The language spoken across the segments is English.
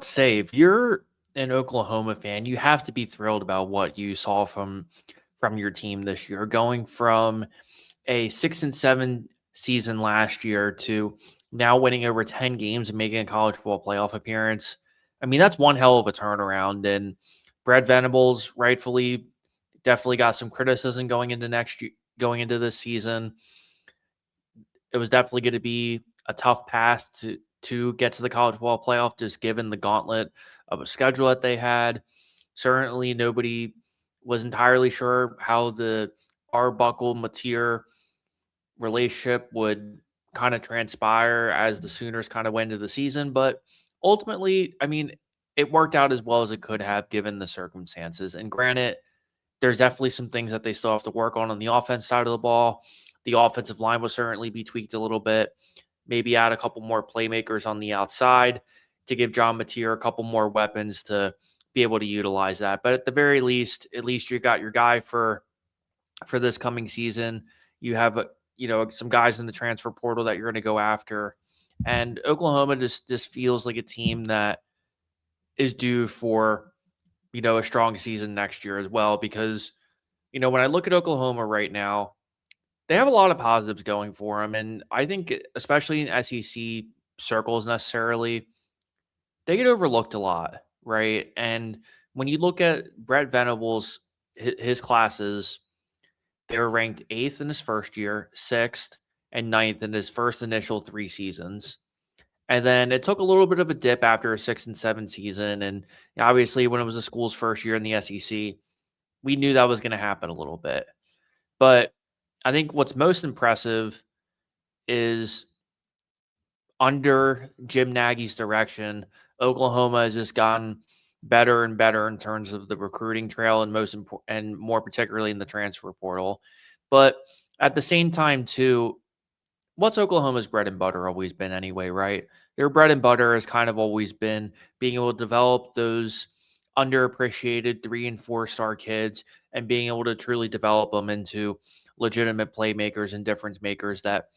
Say if you're an Oklahoma fan, you have to be thrilled about what you saw from your team this year, going from a 6-7 season last year to now winning over 10 games and making a college football playoff appearance. I mean, that's one hell of a turnaround. And Brent Venables rightfully definitely got some criticism going into next year, going into this season. It was definitely going to be a tough path to get to the college football playoff, just given the gauntlet of a schedule that they had. Certainly, nobody was entirely sure how the Arbuckle Mateer relationship would kind of transpire as the Sooners kind of went into the season, but ultimately, I mean, it worked out as well as it could have given the circumstances. And granted, there's definitely some things that they still have to work on the offense side of the ball. The offensive line will certainly be tweaked a little bit. Maybe add a couple more playmakers on the outside to give John Mateer a couple more weapons to be able to utilize that. But at the very least, at least you got your guy for this coming season. You have some guys in the transfer portal that you're going to go after, and Oklahoma just feels like a team that is due for a strong season next year as well. Because when I look at Oklahoma right now, they have a lot of positives going for them, and I think especially in SEC circles necessarily, they get overlooked a lot, right? And when you look at Brent Venables, his classes, they were ranked 8th in his first year, 6th, and 9th in his first initial 3 seasons. And then it took a little bit of a dip after a 6 and 7 season. And obviously, when it was the school's first year in the SEC, we knew that was going to happen a little bit. But I think what's most impressive is under Jim Nagy's direction, Oklahoma has just gotten better and better in terms of the recruiting trail and more particularly in the transfer portal. But at the same time, too, what's Oklahoma's bread and butter always been anyway, right? Their bread and butter has kind of always been being able to develop those underappreciated 3 and 4 star kids and being able to truly develop them into legitimate playmakers and difference makers that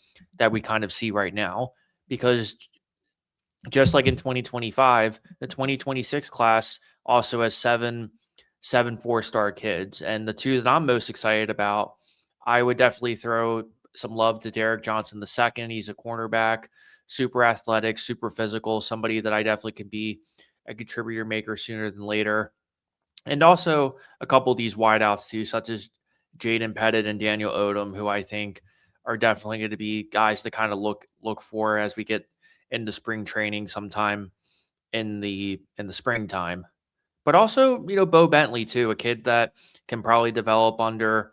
we kind of see right now. Because just like in 2025, the 2026 class also has seven 4-star kids. And the two that I'm most excited about, I would definitely throw some love to Derek Johnson II. He's a cornerback, super athletic, super physical, somebody that I definitely could be a contributor maker sooner than later. And also a couple of these wideouts too, such as Jaden Pettit and Daniel Odom, who I think are definitely going to be guys to kind of look for as we get into spring training sometime in the springtime. But also, Bo Bentley too, a kid that can probably develop under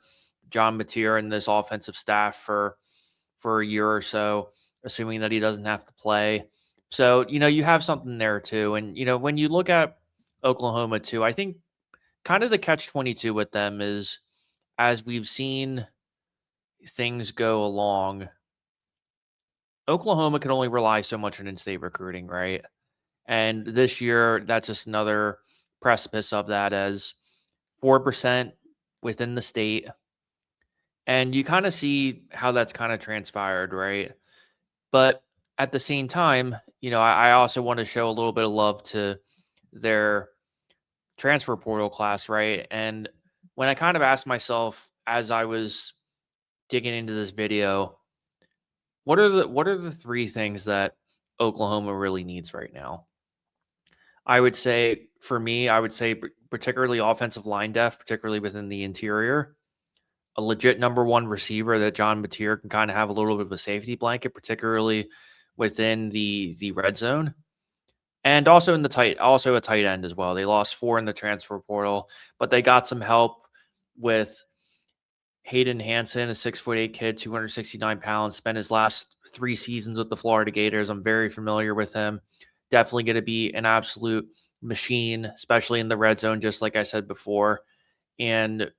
John Mateer and this offensive staff for a year or so, assuming that he doesn't have to play. So, you have something there too. And, when you look at Oklahoma too, I think kind of the catch-22 with them is, as we've seen things go along, Oklahoma can only rely so much on in-state recruiting, right? And this year, that's just another precipice of that, as 4% within the state. And you kind of see how that's kind of transpired, right? But at the same time, I also want to show a little bit of love to their transfer portal class, right? And when I kind of asked myself as I was digging into this video, what are the 3 things that Oklahoma really needs right now? I would say, for me, particularly offensive line depth, particularly within the interior, a legit number 1 receiver that John Mateer can kind of have a little bit of a safety blanket, particularly within the red zone. And also a tight end as well. They lost 4 in the transfer portal, but they got some help with Hayden Hansen, a 6'8" kid, 269 pounds, spent his last 3 seasons with the Florida Gators. I'm very familiar with him. Definitely going to be an absolute machine, especially in the red zone, just like I said before. And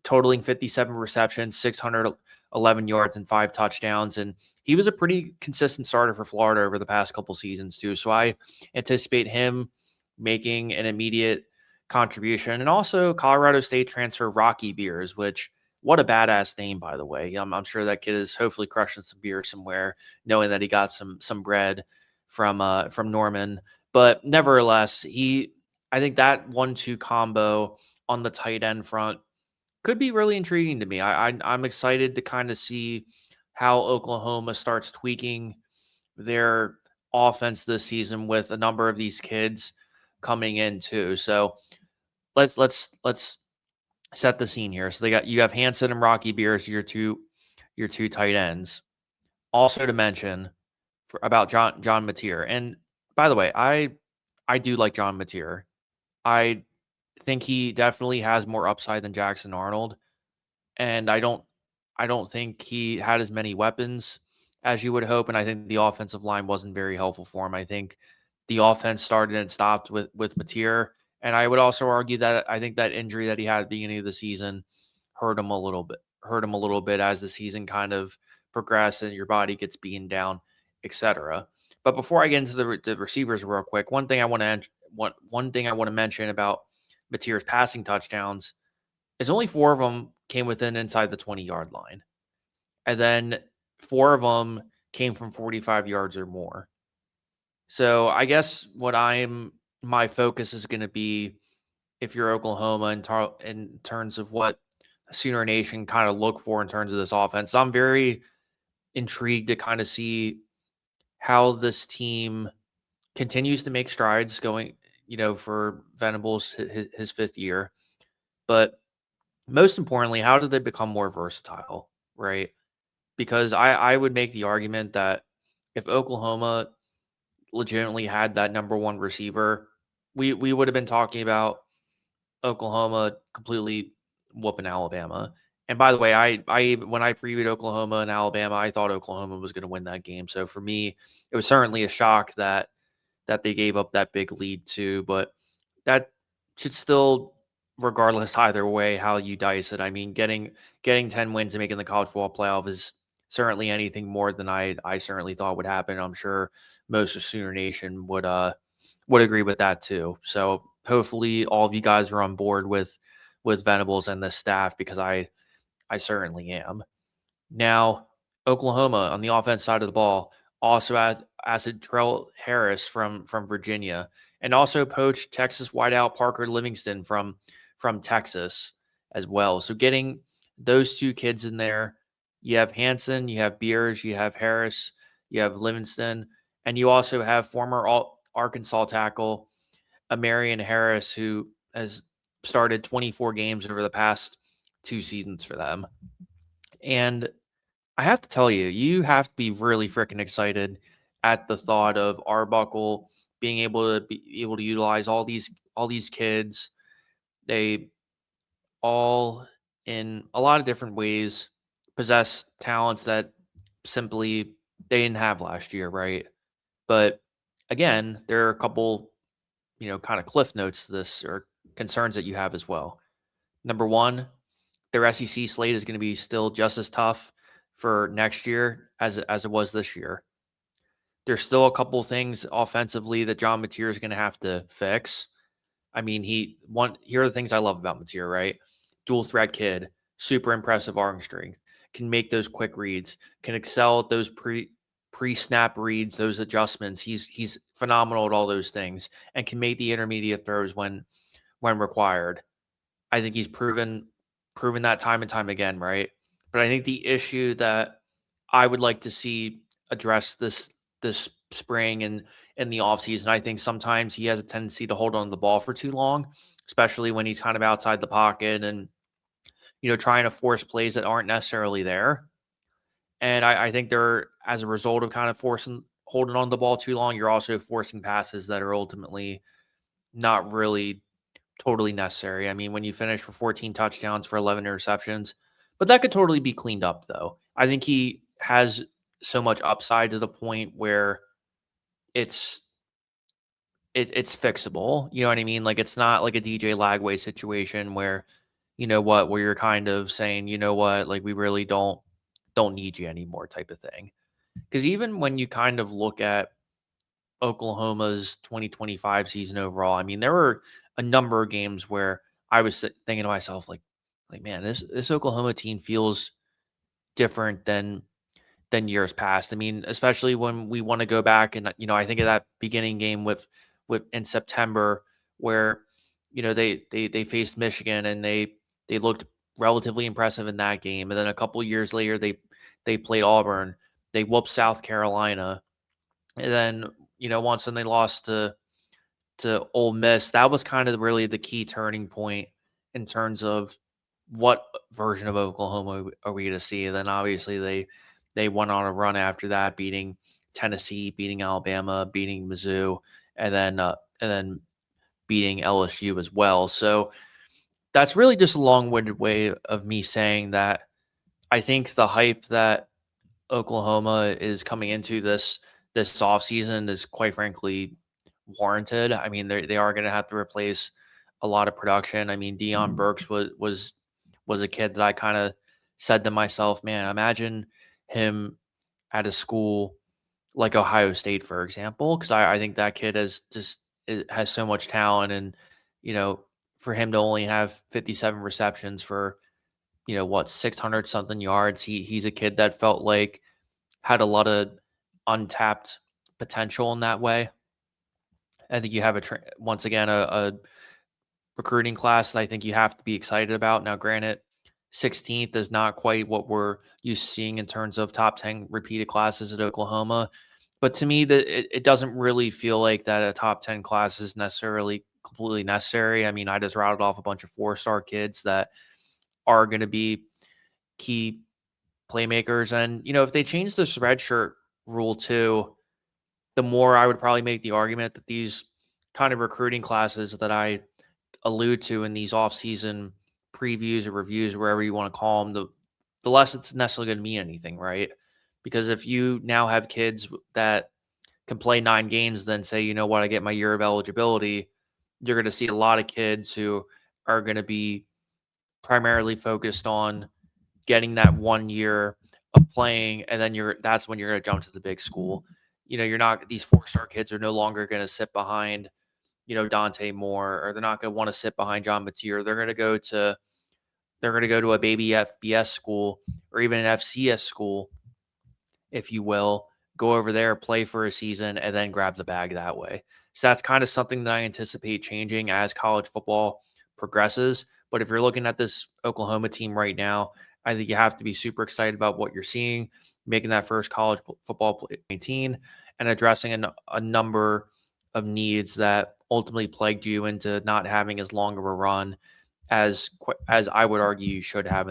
totaling 57 receptions, 611 yards, and 5 touchdowns. And he was a pretty consistent starter for Florida over the past couple seasons too. So I anticipate him making an immediate contribution. And also Colorado State transfer Rocky Beers, which, what a badass name, by the way. I'm sure that kid is hopefully crushing some beer somewhere, knowing that he got some bread from Norman But nevertheless, I think that 1-2 combo on the tight end front could be really intriguing to me. I'm excited to kind of see how Oklahoma starts tweaking their offense this season with a number of these kids coming in too. So let's set the scene here. So you have Hanson and Rocky Beers, your two tight ends. Also to mention about John Mateer. And by the way, I do like John Mateer. I think he definitely has more upside than Jackson Arnold, and I don't think he had as many weapons as you would hope, and I think the offensive line wasn't very helpful for him. I think the offense started and stopped with Mateer, and I would also argue that I think that injury that he had at the beginning of the season hurt him a little bit. Hurt him a little bit as the season kind of progressed and your body gets beaten down, etc. But before I get into the receivers real quick, one thing I want to mention about Mateer's passing touchdowns is only 4 of them came within inside the 20-yard line. And then 4 of them came from 45 yards or more. So I guess my focus is going to be, if you're Oklahoma, in terms of what Sooner Nation kind of look for in terms of this offense. I'm very intrigued to kind of see how this team continues to make strides going, for Venables, his 5th year. But most importantly, how do they become more versatile, right? Because I would make the argument that if Oklahoma legitimately had that number one receiver, we would have been talking about Oklahoma completely whooping Alabama. And by the way, when I previewed Oklahoma and Alabama, I thought Oklahoma was going to win that game. So for me, it was certainly a shock that they gave up that big lead too. But that should still, regardless either way how you dice it. I mean, getting 10 wins and making the college football playoff is certainly anything more than I certainly thought would happen. I'm sure most of Sooner Nation would agree with that too. So hopefully all of you guys are on board with Venables and the staff, because I certainly am. Now, Oklahoma on the offense side of the ball also added Trell Harris from Virginia, and also poached Texas wideout Parker Livingstone from Texas as well. So getting those 2 kids in there, you have Hanson, you have Beers, you have Harris, you have Livingston, and you also have former Arkansas tackle Amarian Harris, who has started 24 games over the past 2 seasons for them. And I have to tell you, you have to be really freaking excited at the thought of Arbuckle being able to utilize all these kids. They all, in a lot of different ways, possess talents that simply they didn't have last year, right? But again, there are a couple, kind of cliff notes to this, or concerns that you have as well. Number one, their SEC slate is going to be still just as tough for next year as it was this year. There's still a couple things offensively that John Mateer is going to have to fix. I mean, here are the things I love about Mateer, right? Dual threat kid, super impressive arm strength, can make those quick reads, can excel at those pre-snap reads, those adjustments. He's phenomenal at all those things, and can make the intermediate throws when required. I think he's proven that time and time again, right? But I think the issue that I would like to see address this spring and in the offseason, I think sometimes he has a tendency to hold on to the ball for too long, especially when he's kind of outside the pocket and trying to force plays that aren't necessarily there. And I think they're, as a result of kind of holding on to the ball too long, you're also forcing passes that are ultimately not really totally necessary. I mean, when you finish for 14 touchdowns for 11 interceptions, but that could totally be cleaned up though. I think he has so much upside to the point where it's fixable. You know what I mean? Like, it's not like a DJ Lagway situation where, where you're kind of saying, like, we really don't need you anymore type of thing. Because even when you kind of look at Oklahoma's 2025 season overall, I mean, there were a number of games where I was thinking to myself, like, man, this Oklahoma team feels different than years past. I mean, especially when we want to go back and I think of that beginning game with in September, where they faced Michigan and they looked relatively impressive in that game, and then a couple years later they played Auburn, they whooped South Carolina, and then once when they lost to Ole Miss, that was kind of really the key turning point in terms of what version of Oklahoma are we going to see. And then obviously they went on a run after that, beating Tennessee, beating Alabama, beating Mizzou, and then beating LSU as well. So that's really just a long-winded way of me saying that I think the hype that Oklahoma is coming into this offseason is quite frankly warranted. I mean, they are going to have to replace a lot of production. I mean, Deion Burks was a kid that I kind of said to myself, man, imagine him at a school like Ohio State, for example, because I think that kid has so much talent, and for him to only have 57 receptions for 600 something yards, he's a kid that felt like had a lot of untapped potential in that way. I think you have once again a recruiting class that I think you have to be excited about. Now, granted, 16th is not quite what we're used to seeing in terms of top 10 repeated classes at Oklahoma, but to me, it doesn't really feel like that a top 10 class is necessarily completely necessary. I mean, I just routed off a bunch of 4-star kids that are going to be key playmakers, and if they change this redshirt rule too, the more I would probably make the argument that these kind of recruiting classes that I allude to in these off-season previews or reviews, wherever you want to call them, the less it's necessarily going to mean anything, right? Because if you now have kids that can play 9 games, then say, you know what, I get my year of eligibility, you're going to see a lot of kids who are going to be primarily focused on getting that 1 year of playing, and then that's when you're going to jump to the big school. You're not, these 4-star kids are no longer going to sit behind, Dante Moore, or they're not going to want to sit behind John Mateer. They're going to go to a baby FBS school or even an FCS school, if you will, go over there, play for a season, and then grab the bag that way. So that's kind of something that I anticipate changing as college football progresses. But if you're looking at this Oklahoma team right now, I think you have to be super excited about what you're seeing, making that first college football play 19, and addressing a number of needs that ultimately plagued you into not having as long of a run as I would argue you should have in